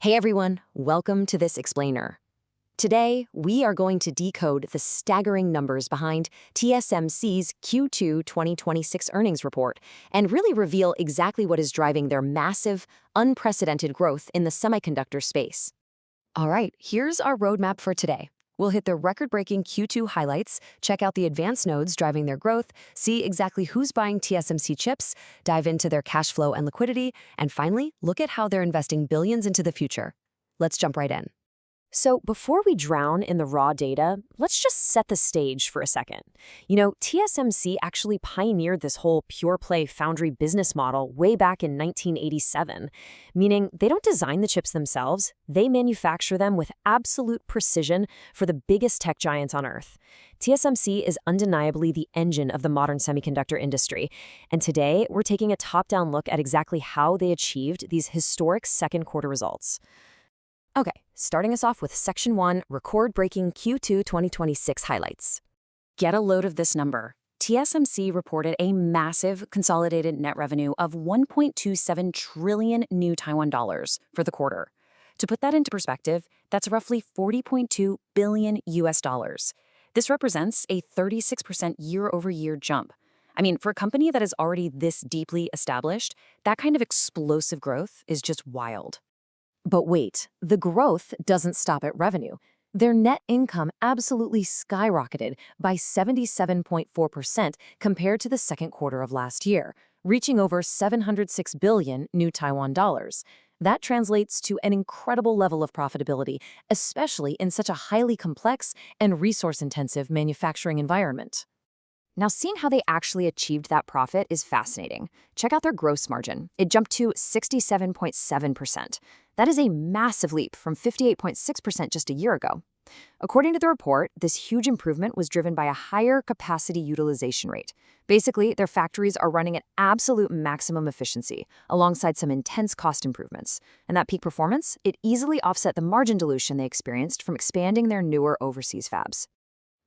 Hey everyone, welcome to this explainer. Today, we are going to decode the staggering numbers behind TSMC's Q2 2026 earnings report and really reveal exactly what is driving their massive, unprecedented growth in the semiconductor space. All right, here's our roadmap for today. We'll hit the record-breaking Q2 highlights, check out the advanced nodes driving their growth, see exactly who's buying TSMC chips, dive into their cash flow and liquidity, and finally, look at how they're investing billions into the future. Let's jump right in. So before we drown in the raw data, let's just set the stage for a second. TSMC actually pioneered this whole pure-play foundry business model way back in 1987, meaning they don't design the chips themselves, they manufacture them with absolute precision for the biggest tech giants on Earth. TSMC is undeniably the engine of the modern semiconductor industry, and today we're taking a top-down look at exactly how they achieved these historic second quarter results. Okay, starting us off with Section 1, record-breaking Q2 2026 highlights. Get a load of this number. TSMC reported a massive consolidated net revenue of 1.27 trillion new Taiwan dollars for the quarter. To put that into perspective, that's roughly 40.2 billion US dollars. This represents a 36% year-over-year jump. I mean, for a company that is already this deeply established, that kind of explosive growth is just wild. But wait, the growth doesn't stop at revenue. Their net income absolutely skyrocketed by 77.4% compared to the second quarter of last year, reaching over 706 billion new Taiwan dollars. That translates to an incredible level of profitability, especially in such a highly complex and resource-intensive manufacturing environment. Now, seeing how they actually achieved that profit is fascinating. Check out their gross margin. It jumped to 67.7%. That is a massive leap from 58.6% just a year ago. According to the report, this huge improvement was driven by a higher capacity utilization rate. Basically, their factories are running at absolute maximum efficiency, alongside some intense cost improvements. And that peak performance, it easily offset the margin dilution they experienced from expanding their newer overseas fabs.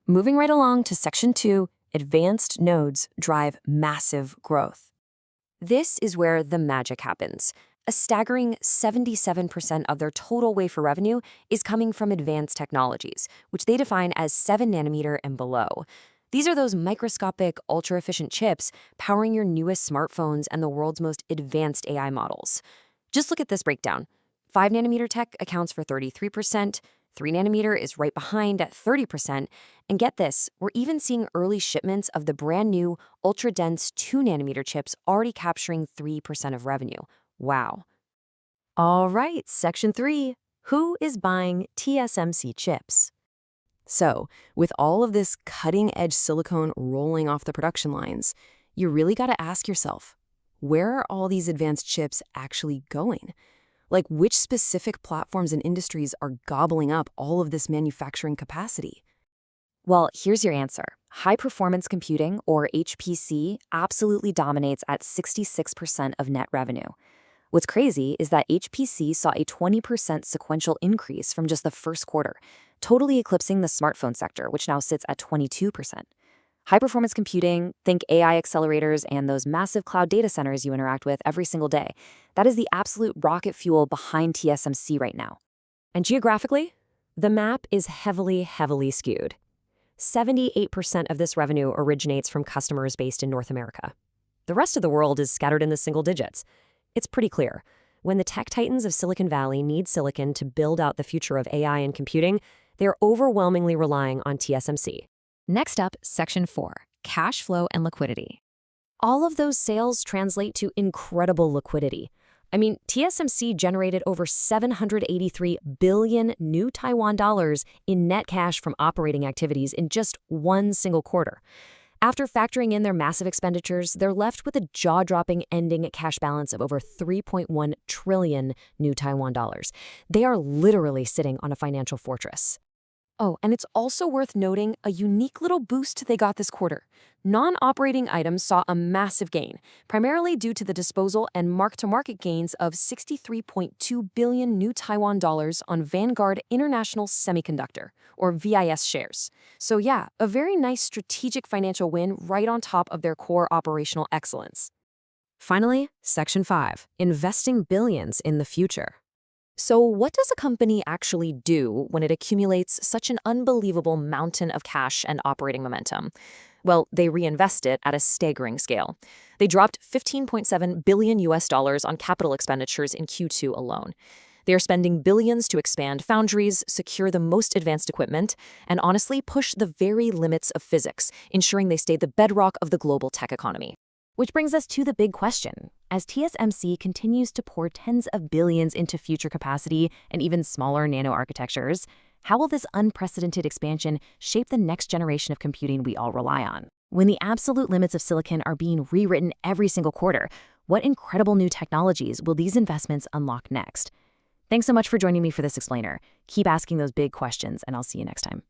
Moving right along to Section 2, advanced nodes drive massive growth. This is where the magic happens. A staggering 77% of their total wafer revenue is coming from advanced technologies, which they define as 7 nanometer and below. These are those microscopic, ultra-efficient chips powering your newest smartphones and the world's most advanced AI models. Just look at this breakdown. 5 nanometer tech accounts for 33%, 3 nanometer is right behind at 30%, and get this, we're even seeing early shipments of the brand new ultra-dense 2 nanometer chips already capturing 3% of revenue. Wow. All right, Section 3. Who is buying TSMC chips? So, with all of this cutting-edge silicone rolling off the production lines, you really got to ask yourself, where are all these advanced chips actually going? Like, which specific platforms and industries are gobbling up all of this manufacturing capacity? Well, here's your answer. High-performance computing, or HPC, absolutely dominates at 66% of net revenue. What's crazy is that HPC saw a 20% sequential increase from just the first quarter, totally eclipsing the smartphone sector, which now sits at 22%. High-performance computing, think AI accelerators and those massive cloud data centers you interact with every single day. That is the absolute rocket fuel behind TSMC right now. And geographically, the map is heavily skewed. 78% of this revenue originates from customers based in North America. The rest of the world is scattered in the single digits. It's pretty clear. When the tech titans of Silicon Valley need silicon to build out the future of AI and computing, they are overwhelmingly relying on TSMC. Next up, Section 4, cash flow and liquidity. All of those sales translate to incredible liquidity. I mean, TSMC generated over 783 billion new Taiwan dollars in net cash from operating activities in just one single quarter. After factoring in their massive expenditures, they're left with a jaw-dropping ending cash balance of over 3.1 trillion new Taiwan dollars. They are literally sitting on a financial fortress. Oh, and it's also worth noting a unique little boost they got this quarter. Non-operating items saw a massive gain, primarily due to the disposal and mark-to-market gains of 63.2 billion new Taiwan dollars on Vanguard International Semiconductor, or VIS shares. So yeah, a very nice strategic financial win right on top of their core operational excellence. Finally, Section 5, investing billions in the future. So, what does a company actually do when it accumulates such an unbelievable mountain of cash and operating momentum? Well, they reinvest it at a staggering scale. They dropped 15.7 billion US dollars on capital expenditures in Q2 alone. They are spending billions to expand foundries, secure the most advanced equipment, and honestly push the very limits of physics, ensuring they stay the bedrock of the global tech economy. Which brings us to the big question. As TSMC continues to pour tens of billions into future capacity and even smaller nano architectures, how will this unprecedented expansion shape the next generation of computing we all rely on? When the absolute limits of silicon are being rewritten every single quarter, what incredible new technologies will these investments unlock next? Thanks so much for joining me for this explainer. Keep asking those big questions, and I'll see you next time.